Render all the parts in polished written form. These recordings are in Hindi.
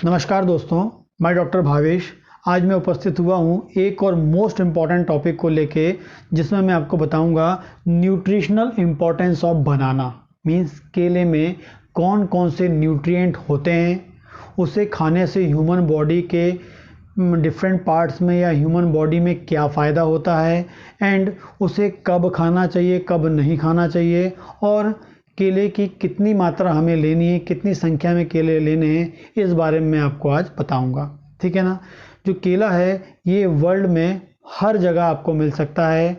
नमस्कार दोस्तों, मैं डॉक्टर भावेश। आज मैं उपस्थित हुआ हूँ एक और मोस्ट इम्पॉर्टेंट टॉपिक को लेके, जिसमें मैं आपको बताऊँगा nutritional importance of banana. Means केले में कौन कौन से न्यूट्रिएंट होते हैं, उसे खाने से ह्यूमन बॉडी के डिफरेंट पार्ट्स में या ह्यूमन बॉडी में क्या फ़ायदा होता है, एंड उसे कब खाना चाहिए कब नहीं खाना चाहिए, और केले की कितनी मात्रा हमें लेनी है, कितनी संख्या में केले लेने हैं, इस बारे में मैं आपको आज बताऊंगा। ठीक है ना। जो केला है ये वर्ल्ड में हर जगह आपको मिल सकता है,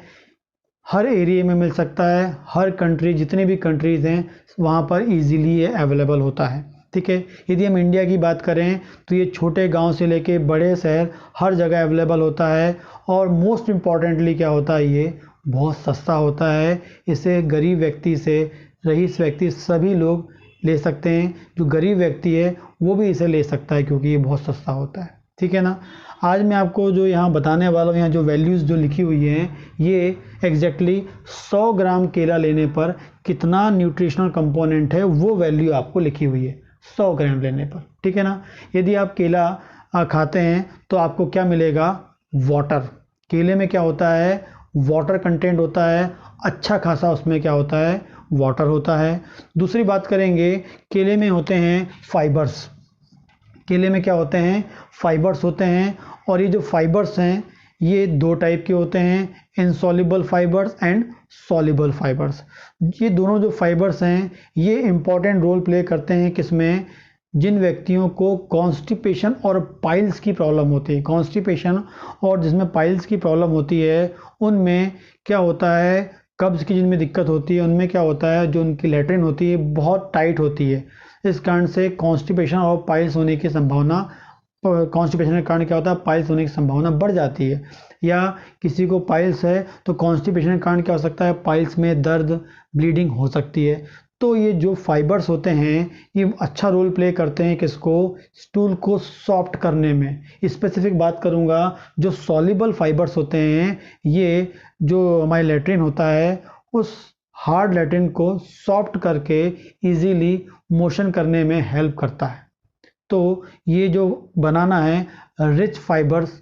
हर एरिया में मिल सकता है, हर कंट्री, जितने भी कंट्रीज़ हैं वहाँ पर इजीली ये अवेलेबल होता है। ठीक है। यदि हम इंडिया की बात करें तो ये छोटे गांव से लेके बड़े शहर हर जगह अवेलेबल होता है, और मोस्ट इम्पॉर्टेंटली क्या होता है, ये बहुत सस्ता होता है। इसे गरीब व्यक्ति से रईस व्यक्ति सभी लोग ले सकते हैं। जो गरीब व्यक्ति है वो भी इसे ले सकता है क्योंकि ये बहुत सस्ता होता है। ठीक है ना। आज मैं आपको जो यहाँ बताने वाला हूँ, यहाँ जो वैल्यूज़ जो लिखी हुई हैं, ये एग्जैक्टली 100 ग्राम केला लेने पर कितना न्यूट्रिशनल कंपोनेंट है वो वैल्यू आपको लिखी हुई है 100 ग्राम लेने पर। ठीक है ना। यदि आप केला खाते हैं तो आपको क्या मिलेगा, वाटर। केले में क्या होता है, वाटर कंटेंट होता है, अच्छा खासा उसमें क्या होता है, वाटर होता है। दूसरी बात करेंगे, केले में होते हैं फाइबर्स। केले में क्या होते हैं, फाइबर्स होते हैं, और ये जो फाइबर्स हैं ये दो टाइप के होते हैं, insoluble fibres and soluble fibres. ये दोनों जो फाइबर्स हैं ये इंपॉर्टेंट रोल प्ले करते हैं किसमें, जिन व्यक्तियों को कॉन्स्टिपेशन और पाइल्स की प्रॉब्लम होती है। कॉन्स्टिपेशन और जिसमें पाइल्स की प्रॉब्लम होती है उनमें क्या होता है, कब्ज़ की जिनमें दिक्कत होती है उनमें क्या होता है, जो उनकी लैट्रिन होती है बहुत टाइट होती है। इस कारण से कॉन्स्टिपेशन और पाइल्स होने की संभावना, कॉन्स्टिपेशन के कारण क्या होता है, पाइल्स होने की संभावना बढ़ जाती है। या किसी को पाइल्स है तो कॉन्स्टिपेशन के कारण क्या हो सकता है, पाइल्स में दर्द, ब्लीडिंग हो सकती है। तो ये जो फाइबर्स होते हैं ये अच्छा रोल प्ले करते हैं किसको, स्टूल को सॉफ्ट करने में। स्पेसिफिक बात करूँगा, जो सॉल्युबल फाइबर्स होते हैं ये जो हमारी लैट्रिन होता है उस हार्ड लैट्रिन को सॉफ्ट करके इजीली मोशन करने में हेल्प करता है। तो ये जो बनाना है रिच फाइबर्स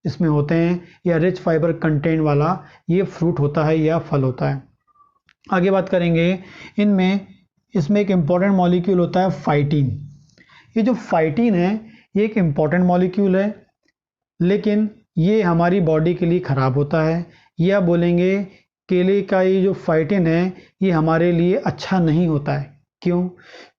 इसमें होते हैं, या रिच फाइबर कंटेंट वाला ये फ्रूट होता है या फल होता है। आगे बात करेंगे, इसमें एक इम्पॉर्टेंट मॉलिक्यूल होता है फाइटिन। ये जो फाइटिन है ये एक इम्पॉर्टेंट मॉलिक्यूल है, लेकिन ये हमारी बॉडी के लिए ख़राब होता है। या बोलेंगे केले का ये जो फाइटिन है ये हमारे लिए अच्छा नहीं होता है। क्यों?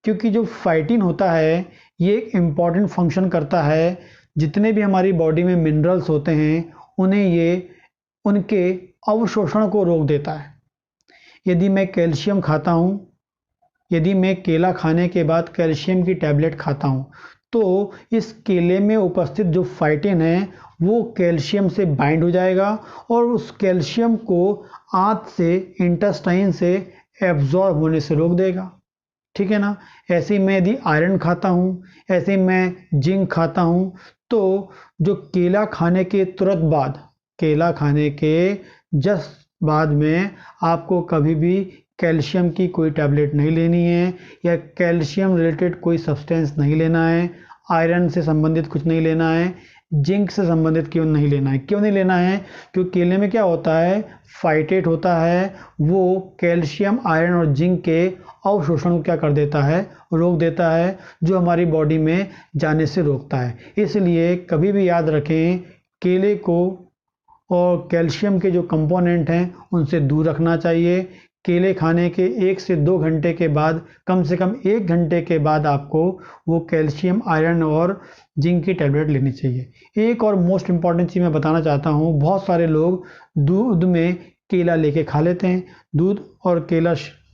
क्योंकि जो फाइटिन होता है ये एक इम्पॉर्टेंट फंक्शन करता है। जितने भी हमारी बॉडी में मिनरल्स होते हैं उन्हें ये उनके अवशोषण को रोक देता है। यदि मैं कैल्शियम खाता हूँ, यदि मैं केला खाने के बाद कैल्शियम की टैबलेट खाता हूँ, तो इस केले में उपस्थित जो फाइटिन है वो कैल्शियम से बाइंड हो जाएगा और उस कैल्शियम को आंत से, इंटेस्टाइन से एब्जॉर्ब होने से रोक देगा। ठीक है ना। ऐसे ही मैं यदि आयरन खाता हूँ, ऐसे ही मैं जिंक खाता हूँ, तो जो केला खाने के तुरंत बाद, केला खाने के जस्ट बाद में आपको कभी भी कैल्शियम की कोई टैबलेट नहीं लेनी है, या कैल्शियम रिलेटेड कोई सब्सटेंस नहीं लेना है, आयरन से संबंधित कुछ नहीं लेना है, जिंक से संबंधित क्यों नहीं लेना है। क्यों नहीं लेना है? क्योंकि केले में क्या होता है, फाइटेट होता है, वो कैल्शियम, आयरन और जिंक के अवशोषण को क्या कर देता है, रोक देता है, जो हमारी बॉडी में जाने से रोकता है। इसलिए कभी भी याद रखें, केले को और कैल्शियम के जो कंपोनेंट हैं उनसे दूर रखना चाहिए। केले खाने के 1 से 2 घंटे के बाद, कम से कम 1 घंटे के बाद आपको वो कैल्शियम, आयरन और जिंक की टैबलेट लेनी चाहिए। एक और मोस्ट इम्पॉर्टेंट चीज़ मैं बताना चाहता हूँ, बहुत सारे लोग दूध में केला लेके खा लेते हैं, दूध और केला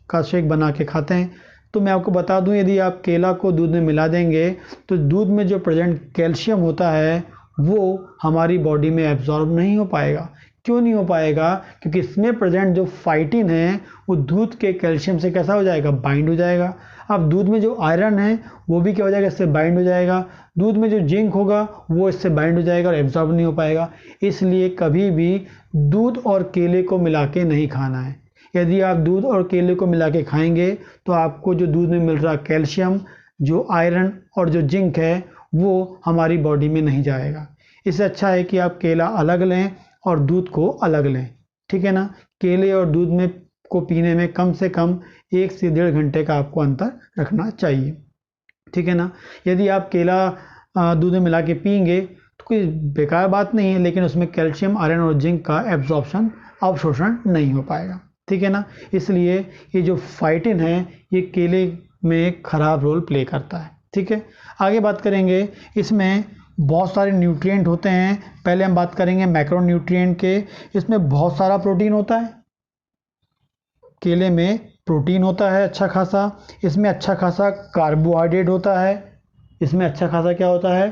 का शेक बना के खाते हैं। तो मैं आपको बता दूं, यदि आप केला को दूध में मिला देंगे तो दूध में जो प्रेजेंट कैल्शियम होता है वो हमारी बॉडी में एब्जॉर्ब नहीं हो पाएगा। क्यों नहीं हो पाएगा? क्योंकि इसमें प्रेजेंट जो फाइटिन है वो दूध के कैल्शियम से कैसा हो जाएगा, बाइंड हो जाएगा। अब दूध में जो आयरन है वो भी क्या हो जाएगा, इससे बाइंड हो जाएगा। दूध में जो जिंक होगा वो इससे बाइंड हो जाएगा और एब्जॉर्ब नहीं हो पाएगा। इसलिए कभी भी दूध और केले को मिला के नहीं खाना है। यदि आप दूध और केले को मिला के खाएंगे तो आपको जो दूध में मिल रहा कैल्शियम, जो आयरन और जो जिंक है वो हमारी बॉडी में नहीं जाएगा। इससे अच्छा है कि आप केला अलग लें और दूध को अलग लें, ठीक है ना। केले और दूध में को पीने में कम से कम 1 से 1.5 घंटे का आपको अंतर रखना चाहिए, ठीक है ना। यदि आप केला दूध में मिला के पिएंगे तो कोई बेकार बात नहीं है, लेकिन उसमें कैल्शियम, आयरन और जिंक का अवशोषण नहीं हो पाएगा, ठीक है ना। इसलिए ये जो फाइटिन है ये केले में खराब रोल प्ले करता है, ठीक है। आगे बात करेंगे, इसमें बहुत सारे न्यूट्रिएंट होते हैं। पहले हम बात करेंगे मैक्रोन्यूट्रिएंट के। इसमें बहुत सारा प्रोटीन होता है, केले में प्रोटीन होता है अच्छा खासा। इसमें अच्छा खासा कार्बोहाइड्रेट होता है, इसमें अच्छा खासा क्या होता है,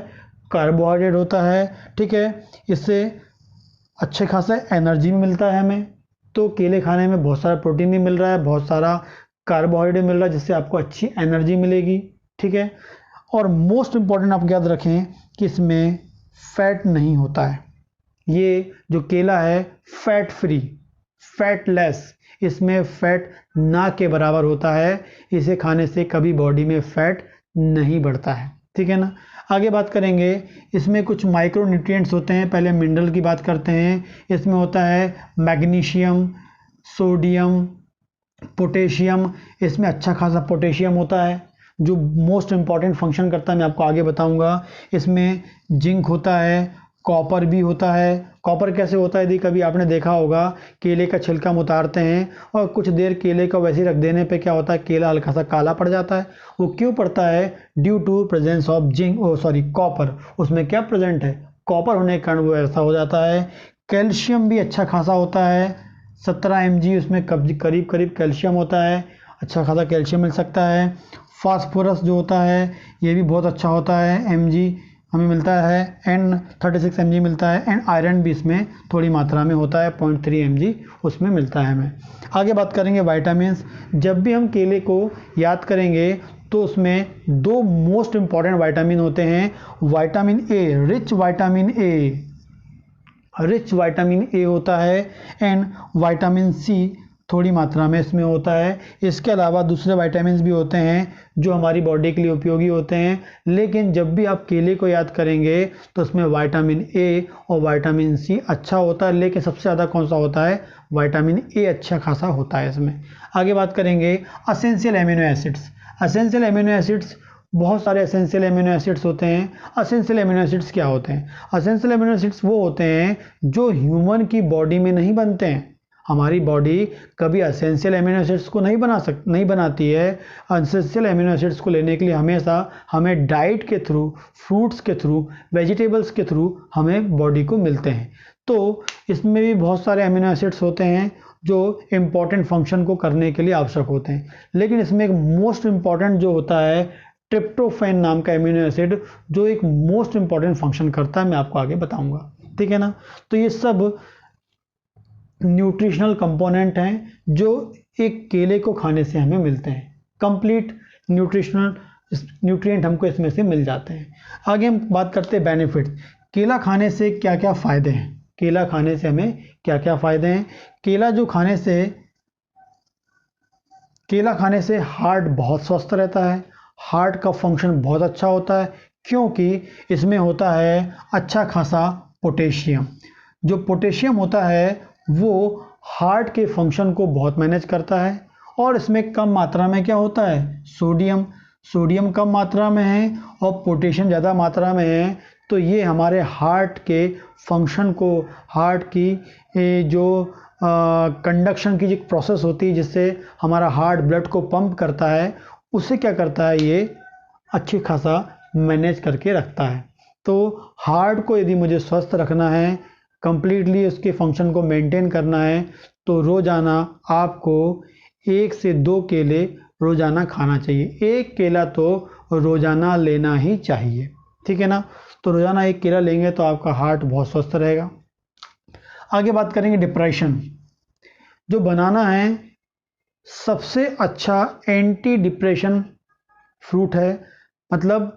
कार्बोहाइड्रेट होता है, ठीक है। इससे अच्छे खासा एनर्जी भी मिलता है हमें। तो केले खाने में बहुत सारा प्रोटीन भी मिल रहा है, बहुत सारा कार्बोहाइड्रेट मिल रहा है, जिससे आपको अच्छी एनर्जी मिलेगी, ठीक है। और मोस्ट इम्पॉर्टेंट आप याद रखें कि इसमें फैट नहीं होता है। ये जो केला है फैट फ्री, फैटलेस, इसमें फैट ना के बराबर होता है। इसे खाने से कभी बॉडी में फैट नहीं बढ़ता है, ठीक है ना। आगे बात करेंगे, इसमें कुछ माइक्रो न्यूट्रिएंट्स होते हैं। पहले मिनरल की बात करते हैं। इसमें होता है मैग्नीशियम, सोडियम, पोटेशियम। इसमें अच्छा खासा पोटेशियम होता है जो मोस्ट इम्पॉर्टेंट फंक्शन करता है, मैं आपको आगे बताऊंगा। इसमें जिंक होता है, कॉपर भी होता है। कॉपर कैसे होता है, यदि कभी आपने देखा होगा, केले का छिलका हम उतारते हैं और कुछ देर केले को वैसे रख देने पे क्या होता है, केला हल्का सा काला पड़ जाता है। वो क्यों पड़ता है, due to presence of copper. उसमें क्या प्रेजेंट है, कॉपर होने के कारण वो ऐसा हो जाता है। कैल्शियम भी अच्छा खासा होता है, 17 mg उसमें करीब करीब कैल्शियम होता है, अच्छा खासा कैल्शियम मिल सकता है। फास्फोरस जो होता है ये भी बहुत अच्छा होता है, mg हमें मिलता है, N36 mg मिलता है। एंड आयरन भी इसमें थोड़ी मात्रा में होता है, 0.3 mg उसमें मिलता है हमें। आगे बात करेंगे विटामिन्स। जब भी हम केले को याद करेंगे तो उसमें 2 मोस्ट इम्पॉर्टेंट विटामिन होते हैं। Vitamin A, rich vitamin A होता है, एंड विटामिन सी थोड़ी मात्रा में इसमें होता है। इसके अलावा दूसरे विटामिन भी होते हैं जो हमारी बॉडी के लिए उपयोगी होते हैं, लेकिन जब भी आप केले को याद करेंगे तो उसमें विटामिन ए और विटामिन सी अच्छा होता है, लेकिन सबसे ज़्यादा कौन सा होता है, विटामिन ए अच्छा खासा होता है इसमें। आगे बात करेंगे essential amino acids. Essential amino acids, बहुत सारे असेंशियल एमिनो एसिड्स होते हैं। असेंशियल एमिनो एसिड्स क्या होते हैं, असेंशियल एमिनो एसिड्स वो होते हैं जो ह्यूमन की बॉडी में नहीं बनते हैं। हमारी बॉडी कभी असेंशियल एमिनो एसिड्स को नहीं बनाती है। असेंशियल एमिनो एसिड्स को लेने के लिए हमेशा हमें डाइट के थ्रू, फ्रूट्स के थ्रू, वेजिटेबल्स के थ्रू हमें बॉडी को मिलते हैं। तो इसमें भी बहुत सारे एमिनो एसिड्स होते हैं जो इम्पॉर्टेंट फंक्शन को करने के लिए आवश्यक होते हैं, लेकिन इसमें एक मोस्ट इम्पॉर्टेंट जो होता है ट्रिप्टोफैन नाम का एमिनो एसिड, जो एक मोस्ट इम्पॉर्टेंट फंक्शन करता है, मैं आपको आगे बताऊंगा, ठीक है ना। तो ये सब न्यूट्रिशनल कंपोनेंट हैं जो एक केले को खाने से हमें मिलते हैं। कंप्लीट न्यूट्रिशनल न्यूट्रिएंट हमको इसमें से मिल जाते हैं। आगे हम बात करते हैं बेनिफिट्स। केला खाने से क्या क्या फ़ायदे हैं, केला खाने से हमें क्या क्या फ़ायदे हैं। केला खाने से हार्ट बहुत स्वस्थ रहता है, हार्ट का फंक्शन बहुत अच्छा होता है, क्योंकि इसमें होता है अच्छा खासा पोटेशियम। जो पोटेशियम होता है वो हार्ट के फंक्शन को बहुत मैनेज करता है। और इसमें कम मात्रा में क्या होता है, सोडियम कम मात्रा में है और पोटेशियम ज़्यादा मात्रा में है। तो ये हमारे हार्ट के फंक्शन को, हार्ट की जो कंडक्शन की जो प्रोसेस होती है जिससे हमारा हार्ट ब्लड को पंप करता है, उससे क्या करता है, ये अच्छी खासा मैनेज करके रखता है। तो हार्ट को यदि मुझे स्वस्थ रखना है, कंप्लीटली उसके फंक्शन को मेंटेन करना है, तो रोज़ाना आपको 1 से 2 केले रोज़ाना खाना चाहिए। 1 केला तो रोज़ाना लेना ही चाहिए, ठीक है ना। तो रोज़ाना 1 केला लेंगे तो आपका हार्ट बहुत स्वस्थ रहेगा। आगे बात करेंगे डिप्रेशन। जो बनाना है सबसे अच्छा एंटी डिप्रेशन फ्रूट है, मतलब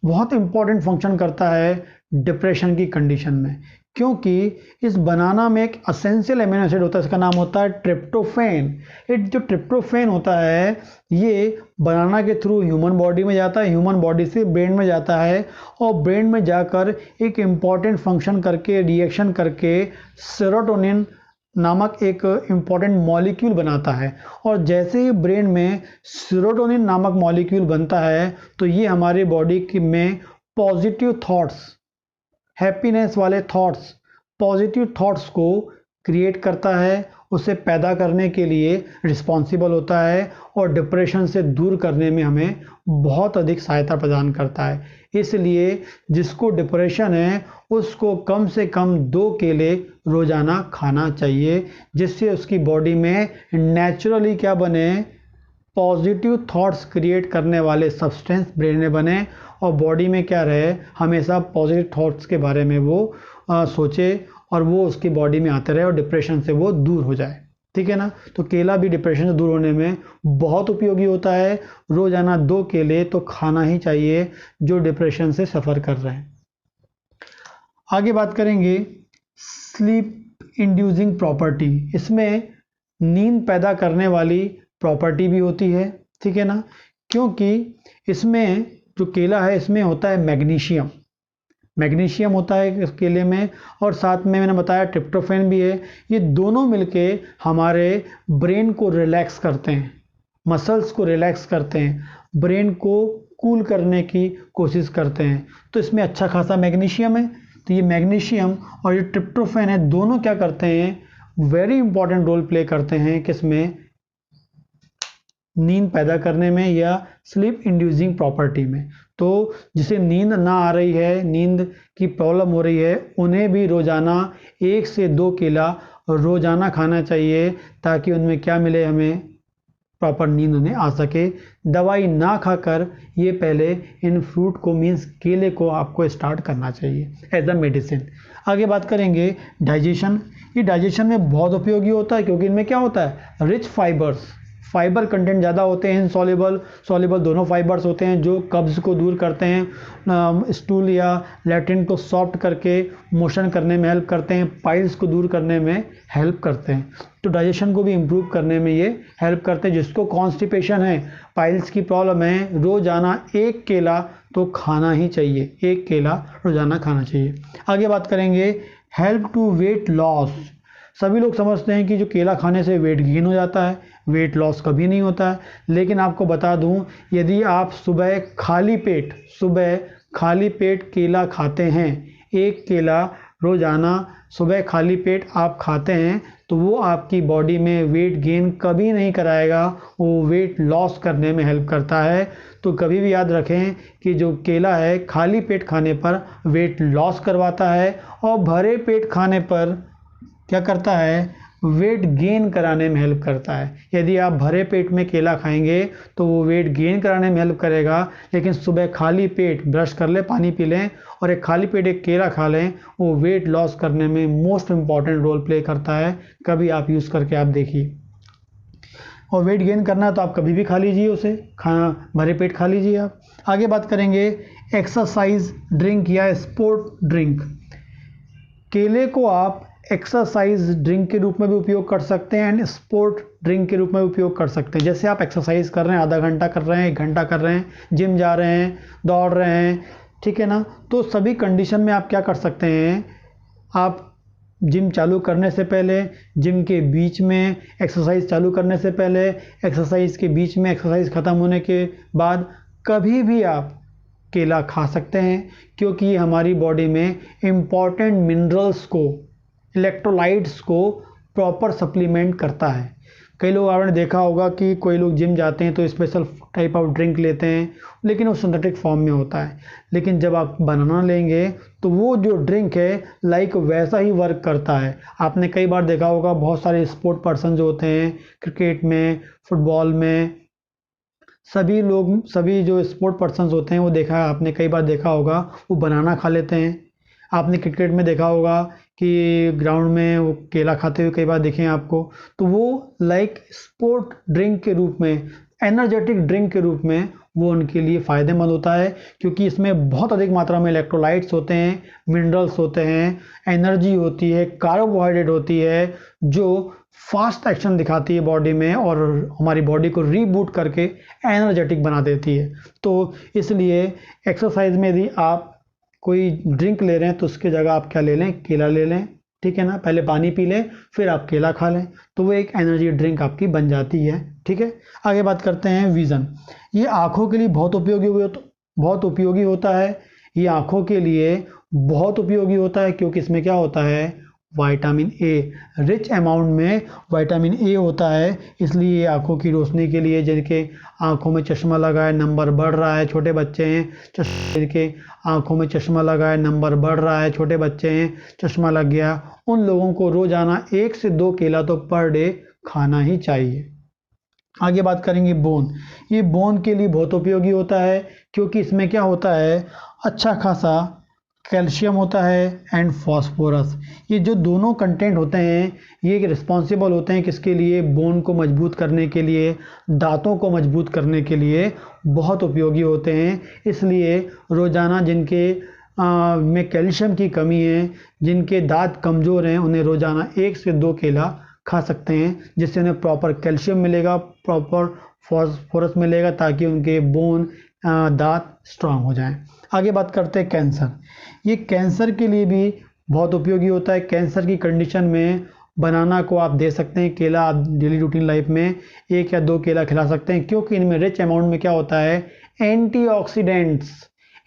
बहुत इंपॉर्टेंट फंक्शन करता है डिप्रेशन की कंडीशन में, क्योंकि इस बनाना में एक असेंशियल एमिनो एसिड होता है, इसका नाम होता है ट्रिप्टोफैन। ये जो ट्रिप्टोफैन होता है ये बनाना के थ्रू ह्यूमन बॉडी में जाता है, ह्यूमन बॉडी से ब्रेन में जाता है, और ब्रेन में जाकर एक इम्पॉर्टेंट फंक्शन करके रिएक्शन करके सेरोटोनिन नामक एक इम्पॉर्टेंट मॉलिक्यूल बनाता है। और जैसे ही ब्रेन में सेरोटोनिन नामक मॉलिक्यूल बनता है तो ये हमारी बॉडी में पॉजिटिव थॉट्स, हैप्पीनेस वाले थॉट्स, पॉजिटिव थॉट्स को क्रिएट करता है, उसे पैदा करने के लिए रिस्पॉन्सिबल होता है और डिप्रेशन से दूर करने में हमें बहुत अधिक सहायता प्रदान करता है। इसलिए जिसको डिप्रेशन है उसको कम से कम 2 केले रोजाना खाना चाहिए, जिससे उसकी बॉडी में नेचुरली क्या बने, पॉजिटिव थॉट्स क्रिएट करने वाले सब्सटेंस ब्रेन में बने और बॉडी में क्या रहे, हमेशा पॉजिटिव थॉट्स के बारे में वो सोचे और वो उसकी बॉडी में आते रहे और डिप्रेशन से वो दूर हो जाए। ठीक है ना। तो केला भी डिप्रेशन से दूर होने में बहुत उपयोगी होता है। रोजाना 2 केले तो खाना ही चाहिए जो डिप्रेशन से सफ़र कर रहे हैं। आगे बात करेंगे स्लीप इंड्यूसिंग प्रॉपर्टी। इसमें नींद पैदा करने वाली प्रॉपर्टी भी होती है। ठीक है ना, क्योंकि इसमें जो केला है इसमें होता है मैग्नीशियम, मैग्नीशियम होता है इस केले में, और साथ में मैंने बताया ट्रिप्टोफैन भी है। ये दोनों मिलके हमारे ब्रेन को रिलैक्स करते हैं, मसल्स को रिलैक्स करते हैं, ब्रेन को कूल करने की कोशिश करते हैं। तो इसमें अच्छा खासा मैग्नीशियम है। तो ये मैग्नीशियम और ये ट्रिप्टोफैन है, दोनों क्या करते हैं, वेरी इंपॉर्टेंट रोल प्ले करते हैं किसमें, नींद पैदा करने में या स्लीप इंड्यूसिंग प्रॉपर्टी में। तो जिसे नींद ना आ रही है, नींद की प्रॉब्लम हो रही है, उन्हें भी रोजाना 1 से 2 केला रोजाना खाना चाहिए, ताकि उनमें क्या मिले, हमें प्रॉपर नींद उन्हें आ सके। दवाई ना खाकर ये पहले इन फ्रूट को मीन्स केले को आपको स्टार्ट करना चाहिए एज अ मेडिसिन। आगे बात करेंगे डाइजेशन। ये डाइजेशन में बहुत उपयोगी होता है, क्योंकि इनमें क्या होता है, रिच फाइबर्स, फाइबर कंटेंट ज़्यादा होते हैं। इनसॉल्युबल, सॉल्युबल दोनों फाइबर्स होते हैं जो कब्ज़ को दूर करते हैं, स्टूल या लैट्रिन को सॉफ्ट करके मोशन करने में हेल्प करते हैं, पाइल्स को दूर करने में हेल्प करते हैं। तो डाइजेशन को भी इम्प्रूव करने में ये हेल्प करते हैं। जिसको कॉन्स्टिपेशन है, पाइल्स की प्रॉब्लम है, रोज़ाना 1 केला तो खाना ही चाहिए, 1 केला रोज़ाना खाना चाहिए। आगे बात करेंगे हेल्प टू वेट लॉस। सभी लोग समझते हैं कि जो केला खाने से वेट गेन हो जाता है, वेट लॉस कभी नहीं होता है। लेकिन आपको बता दूं, यदि आप सुबह खाली पेट केला खाते हैं, 1 केला रोजाना सुबह खाली पेट आप खाते हैं, तो वो आपकी बॉडी में वेट गेन कभी नहीं कराएगा, वो वेट लॉस करने में हेल्प करता है। तो कभी भी याद रखें कि जो केला है खाली पेट खाने पर वेट लॉस करवाता है, और भरे पेट खाने पर क्या करता है, वेट गेन कराने में हेल्प करता है। यदि आप भरे पेट में केला खाएंगे तो वो वेट गेन कराने में हेल्प करेगा, लेकिन सुबह खाली पेट ब्रश कर लें, पानी पी लें और एक खाली पेट एक केला खा लें, वो वेट लॉस करने में मोस्ट इम्पॉर्टेंट रोल प्ले करता है। कभी आप यूज़ करके आप देखिए। और वेट गेन करना है तो आप कभी भी खा लीजिए उसे, खाना भरे पेट खा लीजिए आप। आगे बात करेंगे एक्सरसाइज ड्रिंक या स्पोर्ट ड्रिंक। केले को आप एक्सरसाइज ड्रिंक के रूप में भी उपयोग कर सकते हैं एंड स्पोर्ट ड्रिंक के रूप में भी उपयोग कर सकते हैं। जैसे आप एक्सरसाइज कर रहे हैं, आधा घंटा कर रहे हैं, 1 घंटा कर रहे हैं, जिम जा रहे हैं, दौड़ रहे हैं, ठीक है ना, तो सभी कंडीशन में आप क्या कर सकते हैं, आप जिम चालू करने से पहले, जिम के बीच में, एक्सरसाइज चालू करने से पहले, एक्सरसाइज के बीच में, एक्सरसाइज ख़त्म होने के बाद कभी भी आप केला खा सकते हैं, क्योंकि ये हमारी बॉडी में इम्पॉर्टेंट मिनरल्स को, इलेक्ट्रोलाइट्स को प्रॉपर सप्लीमेंट करता है। कई लोग आपने देखा होगा कि कोई लोग जिम जाते हैं तो स्पेशल टाइप ऑफ ड्रिंक लेते हैं, लेकिन वो सिंथेटिक फॉर्म में होता है। लेकिन जब आप बनाना लेंगे तो वो जो ड्रिंक है लाइक वैसा ही वर्क करता है। आपने कई बार देखा होगा, बहुत सारे स्पोर्ट पर्सन जो होते हैं, क्रिकेट में, फुटबॉल में, सभी जो स्पोर्ट पर्सन्स होते हैं, वो देखा है आपने, कई बार देखा होगा वो बनाना खा लेते हैं। आपने क्रिकेट में देखा होगा कि ग्राउंड में वो केला खाते हुए कई बार देखे हैं आपको। तो वो लाइक स्पोर्ट ड्रिंक के रूप में एनर्जेटिक ड्रिंक के रूप में वो उनके लिए फ़ायदेमंद होता है, क्योंकि इसमें बहुत अधिक मात्रा में इलेक्ट्रोलाइट्स होते हैं, मिनरल्स होते हैं, एनर्जी होती है, कार्बोहाइड्रेट होती है, जो फास्ट एक्शन दिखाती है बॉडी में और हमारी बॉडी को रीबूट करके एनर्जेटिक बना देती है। तो इसलिए एक्सरसाइज में यदि आप कोई ड्रिंक ले रहे हैं तो उसकी जगह आप क्या ले लें, केला ले लें, ठीक है ना। पहले पानी पी लें, फिर आप केला खा लें, तो वो एक एनर्जी ड्रिंक आपकी बन जाती है, ठीक है। आगे बात करते हैं विज़न। ये आँखों के लिए बहुत उपयोगी होता है। ये आँखों के लिए बहुत उपयोगी होता है, क्योंकि इसमें क्या होता है, विटामिन ए, रिच अमाउंट में विटामिन ए होता है। इसलिए आँखों की रोशनी के लिए, जिनके आँखों में चश्मा लगा है, नंबर बढ़ रहा है, छोटे बच्चे हैं जिनके आँखों में चश्मा लगा है, नंबर बढ़ रहा है, छोटे बच्चे हैं, चश्मा लग गया, उन लोगों को रोज़ाना 1 से 2 केला तो पर डे खाना ही चाहिए। आगे बात करेंगे बोन। ये बोन के लिए बहुत उपयोगी होता है, क्योंकि इसमें क्या होता है, अच्छा खासा कैल्शियम होता है एंड फास्फोरस। ये जो दोनों कंटेंट होते हैं, ये रिस्पॉन्सिबल होते हैं किसके लिए, बोन को मजबूत करने के लिए, दांतों को मजबूत करने के लिए बहुत उपयोगी होते हैं। इसलिए रोज़ाना जिनके में कैल्शियम की कमी है, जिनके दांत कमज़ोर हैं, उन्हें रोज़ाना 1 से 2 केला खा सकते हैं, जिससे उन्हें प्रॉपर कैल्शियम मिलेगा, प्रॉपर फास्फोरस मिलेगा, ताकि उनके बोन दांत स्ट्रांग हो जाएं। आगे बात करते हैं कैंसर। ये कैंसर के लिए भी बहुत उपयोगी होता है। कैंसर की कंडीशन में बनाना को आप दे सकते हैं, केला आप डेली रूटीन लाइफ में 1 या 2 केला खिला सकते हैं, क्योंकि इनमें रिच अमाउंट में क्या होता है,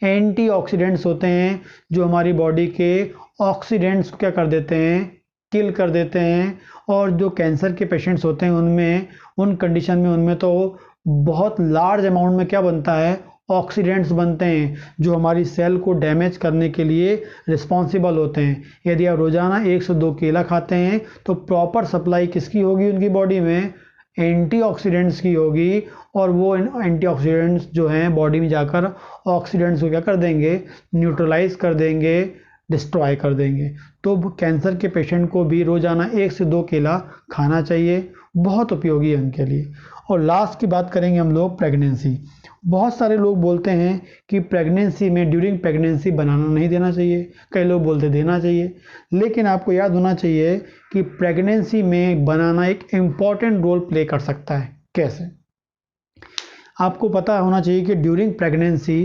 एंटीऑक्सीडेंट्स होते हैं, जो हमारी बॉडी के ऑक्सीडेंट्स को क्या कर देते हैं, किल कर देते हैं। और जो कैंसर के पेशेंट्स होते हैं, उनमें उन कंडीशन में उनमें तो बहुत लार्ज अमाउंट में क्या बनता है, ऑक्सीडेंट्स बनते हैं, जो हमारी सेल को डैमेज करने के लिए रिस्पॉन्सिबल होते हैं। यदि आप रोज़ाना 1 से 2 केला खाते हैं तो प्रॉपर सप्लाई किसकी होगी उनकी बॉडी में, एंटीऑक्सीडेंट्स की होगी, और वो एंटीऑक्सीडेंट्स जो हैं बॉडी में जाकर ऑक्सीडेंट्स को क्या कर देंगे, न्यूट्रलाइज कर देंगे, डिस्ट्रॉय कर देंगे। तो कैंसर के पेशेंट को भी रोज़ाना 1 से 2 केला खाना चाहिए, बहुत उपयोगी है उनके लिए। और लास्ट की बात करेंगे हम लोग प्रेगनेंसी। बहुत सारे लोग बोलते हैं कि प्रेगनेंसी में, ड्यूरिंग प्रेगनेंसी बनाना नहीं देना चाहिए, कई लोग बोलते देना चाहिए, लेकिन आपको याद होना चाहिए कि प्रेगनेंसी में बनाना एक इम्पॉर्टेंट रोल प्ले कर सकता है। कैसे? आपको पता होना चाहिए कि ड्यूरिंग प्रेगनेंसी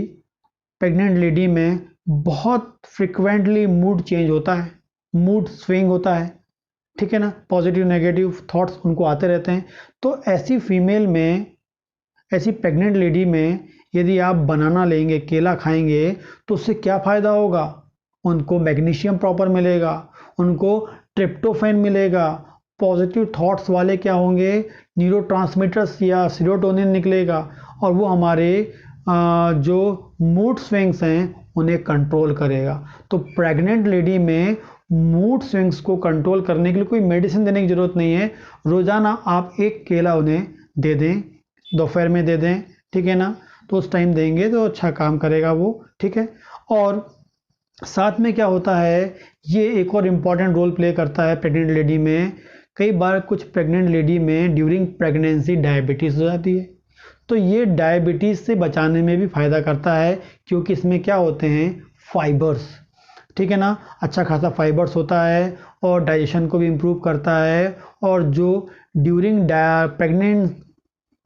प्रेग्नेंट लेडी में बहुत फ्रिक्वेंटली मूड चेंज होता है, मूड स्विंग होता है, ठीक है ना, पॉजिटिव नेगेटिव थॉट्स उनको आते रहते हैं। तो ऐसी फीमेल में, ऐसी प्रेग्नेंट लेडी में यदि आप बनाना लेंगे, केला खाएंगे, तो उससे क्या फ़ायदा होगा, उनको मैग्नीशियम प्रॉपर मिलेगा, उनको ट्रिप्टोफैन मिलेगा, पॉजिटिव थॉट्स वाले क्या होंगे, न्यूरोट्रांसमीटर्स या सीरोटोनिन निकलेगा, और वो हमारे जो मूड स्विंग्स हैं उन्हें कंट्रोल करेगा। तो प्रेग्नेंट लेडी में मूड स्विंग्स को कंट्रोल करने के लिए कोई मेडिसिन देने की ज़रूरत नहीं है। रोज़ाना आप 1 केला उन्हें दे दें, दोपहर में दे दें, ठीक है ना, तो उस टाइम देंगे तो अच्छा काम करेगा वो, ठीक है। और साथ में क्या होता है, ये एक और इम्पॉर्टेंट रोल प्ले करता है प्रेग्नेंट लेडी में। कई बार कुछ प्रेग्नेंट लेडी में ड्यूरिंग प्रेगनेंसी डायबिटीज़ हो जाती है, तो ये डायबिटीज़ से बचाने में भी फ़ायदा करता है, क्योंकि इसमें क्या होते हैं, फाइबर्स, ठीक है ना, अच्छा खासा फाइबर्स होता है, और डाइजेशन को भी इम्प्रूव करता है, और जो ड्यूरिंग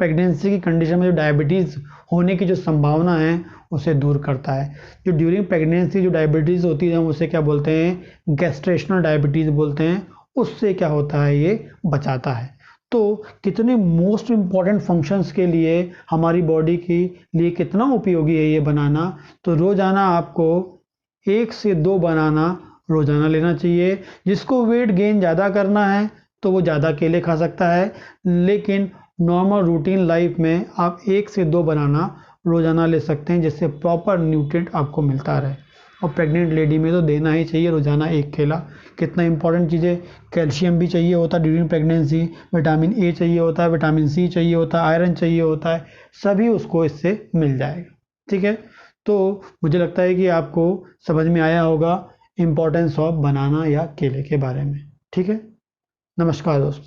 प्रेगनेंसी की कंडीशन में जो डायबिटीज़ होने की जो संभावना है उसे दूर करता है। जो ड्यूरिंग प्रेगनेंसी जो डायबिटीज़ होती है, हम उसे क्या बोलते हैं, गेस्टेशनल डायबिटीज़ बोलते हैं, उससे क्या होता है, ये बचाता है। तो कितने मोस्ट इम्पॉर्टेंट फंक्शंस के लिए हमारी बॉडी के लिए कितना उपयोगी है ये बनाना। तो रोज़ाना आपको 1 से 2 बनाना रोज़ाना लेना चाहिए। जिसको वेट गेन ज़्यादा करना है तो वो ज़्यादा केले खा सकता है, लेकिन नॉर्मल रूटीन लाइफ में आप 1 से 2 बनाना रोज़ाना ले सकते हैं, जिससे प्रॉपर न्यूट्रिएंट आपको मिलता रहे। और प्रेग्नेंट लेडी में तो देना ही चाहिए रोज़ाना 1 केला। कितना इंपॉर्टेंट चीज़ें, कैल्शियम भी चाहिए होता है ड्यूरिंग प्रेगनेंसी, विटामिन ए चाहिए होता है, विटामिन सी चाहिए होता है, आयरन चाहिए होता है, सभी उसको इससे मिल जाएगा, ठीक है। तो मुझे लगता है कि आपको समझ में आया होगा इम्पोर्टेंस ऑफ बनाना या केले के बारे में, ठीक है। नमस्कार दोस्तों।